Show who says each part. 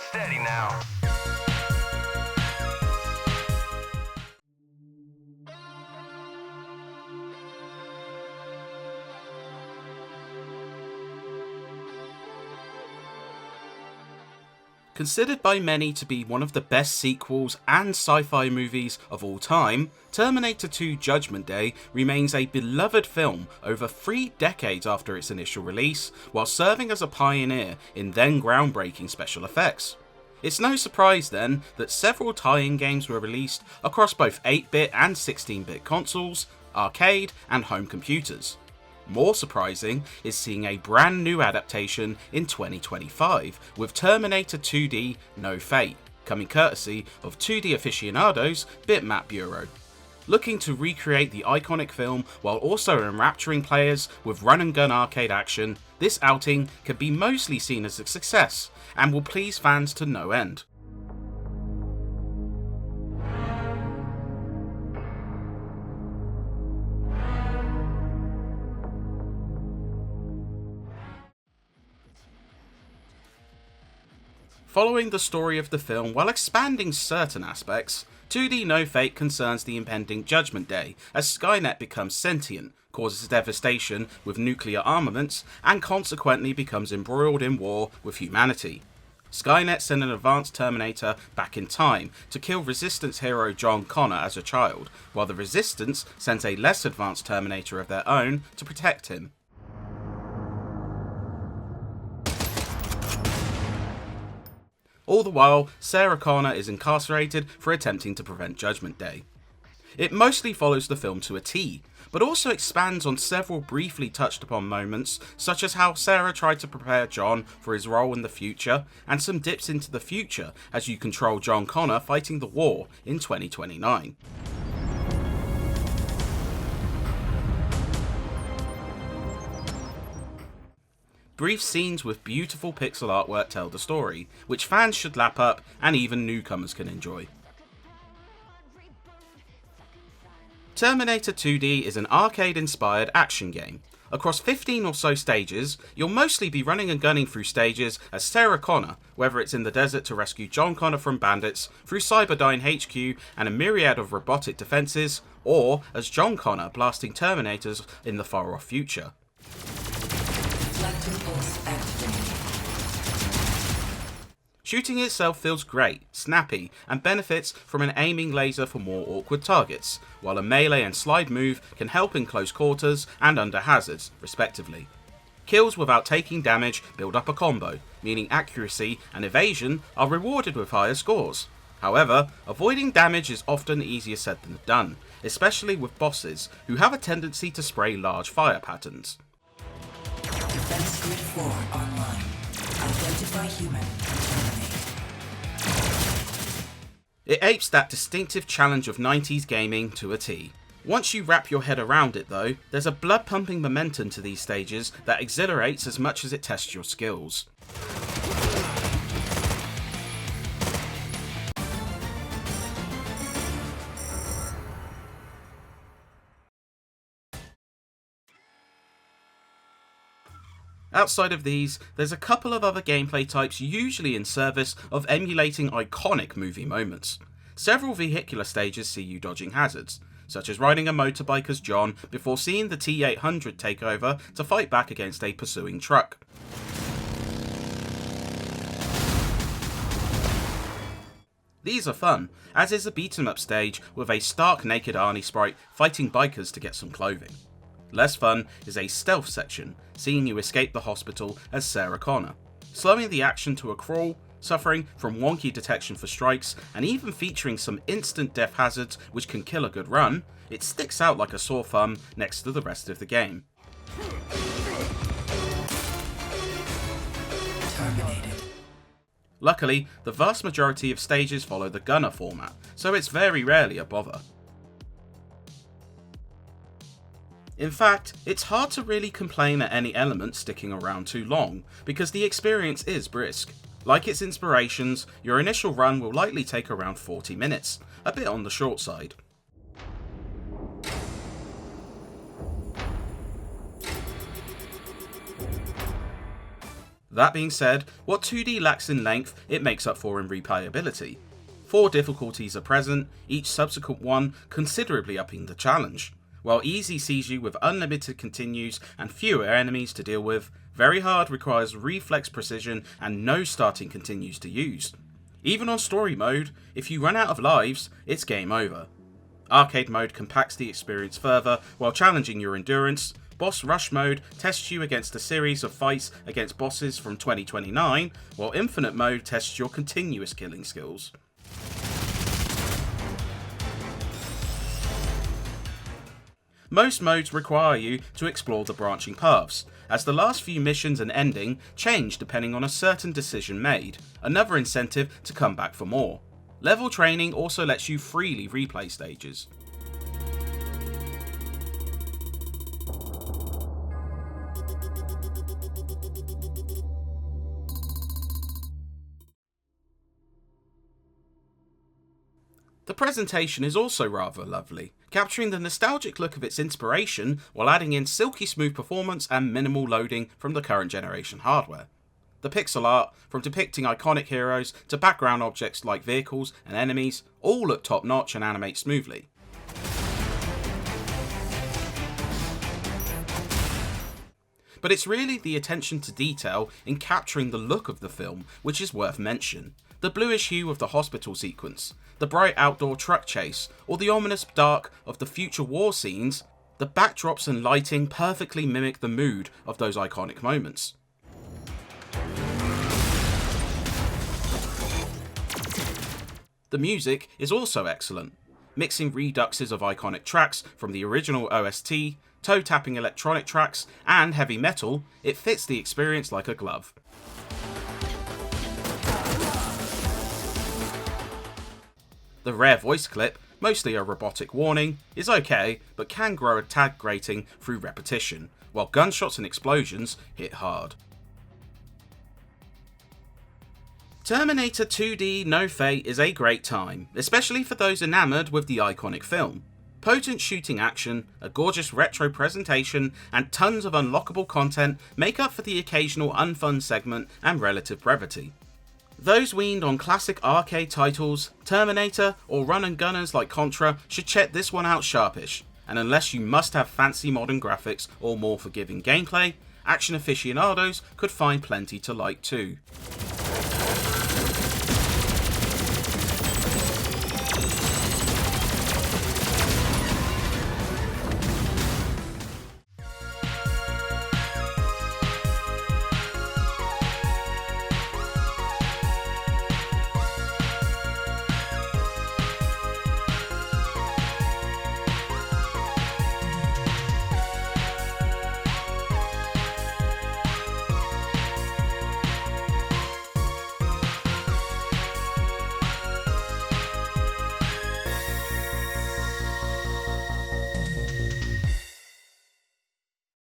Speaker 1: Steady now.
Speaker 2: Considered by many to be one of the best sequels and sci-fi movies of all time, Terminator 2 Judgment Day remains a beloved film over 3 decades after its initial release, while serving as a pioneer in then groundbreaking special effects. It's no surprise then that several tie-in games were released across both 8-bit and 16-bit consoles, arcade and home computers. More surprising is seeing a brand new adaptation in 2025 with Terminator 2D No Fate, coming courtesy of 2D aficionados Bitmap Bureau. Looking to recreate the iconic film while also enrapturing players with run and gun arcade action, this outing can be mostly seen as a success and will please fans to no end. Following the story of the film while expanding certain aspects, 2D No Fate concerns the impending Judgment Day as Skynet becomes sentient, causes devastation with nuclear armaments, and consequently becomes embroiled in war with humanity. Skynet send an advanced Terminator back in time to kill Resistance hero John Connor as a child, while the Resistance sends a less advanced Terminator of their own to protect him. All the while, Sarah Connor is incarcerated for attempting to prevent Judgment Day. It mostly follows the film to a T, but also expands on several briefly touched upon moments, such as how Sarah tried to prepare John for his role in the future, and some dips into the future as you control John Connor fighting the war in 2029. Brief scenes with beautiful pixel artwork tell the story, which fans should lap up and even newcomers can enjoy. Terminator 2D is an arcade-inspired action game. Across 15 or so stages, you'll mostly be running and gunning through stages as Sarah Connor, whether it's in the desert to rescue John Connor from bandits, through Cyberdyne HQ and a myriad of robotic defences, or as John Connor blasting Terminators in the far-off future. Shooting itself feels great, snappy, and benefits from an aiming laser for more awkward targets, while a melee and slide move can help in close quarters and under hazards, respectively. Kills without taking damage build up a combo, meaning accuracy and evasion are rewarded with higher scores. However, avoiding damage is often easier said than done, especially with bosses, who have a tendency to spray large fire patterns.
Speaker 3: Defense Grid 4 online. Identify human and terminate.
Speaker 2: It apes that distinctive challenge of 90s gaming to a T. Once you wrap your head around it though, there's a blood-pumping momentum to these stages that exhilarates as much as it tests your skills. Outside of these, there's a couple of other gameplay types usually in service of emulating iconic movie moments. Several vehicular stages see you dodging hazards, such as riding a motorbike as John before seeing the T-800 take over to fight back against a pursuing truck. These are fun, as is a beat-em-up stage with a stark naked Arnie sprite fighting bikers to get some clothing. Less fun is a stealth section, seeing you escape the hospital as Sarah Connor, slowing the action to a crawl, suffering from wonky detection for strikes, and even featuring some instant death hazards which can kill a good run. It sticks out like a sore thumb next to the rest of the game.
Speaker 3: Terminated.
Speaker 2: Luckily, the vast majority of stages follow the gunner format, so it's very rarely a bother. In fact, it's hard to really complain at any element sticking around too long, because the experience is brisk. Like its inspirations, your initial run will likely take around 40 minutes, a bit on the short side. That being said, what 2D lacks in length, it makes up for in replayability. 4 difficulties are present, each subsequent one considerably upping the challenge. While easy sees you with unlimited continues and fewer enemies to deal with, very hard requires reflex precision and no starting continues to use. Even on story mode, if you run out of lives, it's game over. Arcade mode compacts the experience further while challenging your endurance. Boss Rush mode tests you against a series of fights against bosses from 2029, while Infinite mode tests your continuous killing skills. Most modes require you to explore the branching paths, as the last few missions and ending change depending on a certain decision made, another incentive to come back for more. Level training also lets you freely replay stages. The presentation is also rather lovely, capturing the nostalgic look of its inspiration while adding in silky smooth performance and minimal loading from the current generation hardware. The pixel art, from depicting iconic heroes to background objects like vehicles and enemies, all look top notch and animate smoothly. But it's really the attention to detail in capturing the look of the film which is worth mention. The bluish hue of the hospital sequence, the bright outdoor truck chase, or the ominous dark of the future war scenes, the backdrops and lighting perfectly mimic the mood of those iconic moments. The music is also excellent, mixing reduxes of iconic tracks from the original OST, toe-tapping electronic tracks, and heavy metal. It fits the experience like a glove. The rare voice clip, mostly a robotic warning, is okay, but can grow a tad grating through repetition, while gunshots and explosions hit hard. Terminator 2D No Fate is a great time, especially for those enamoured with the iconic film. Potent shooting action, a gorgeous retro presentation, and tons of unlockable content make up for the occasional unfun segment and relative brevity. Those weaned on classic arcade titles, Terminator, or run and gunners like Contra should check this one out sharpish, and unless you must have fancy modern graphics or more forgiving gameplay, action aficionados could find plenty to like too.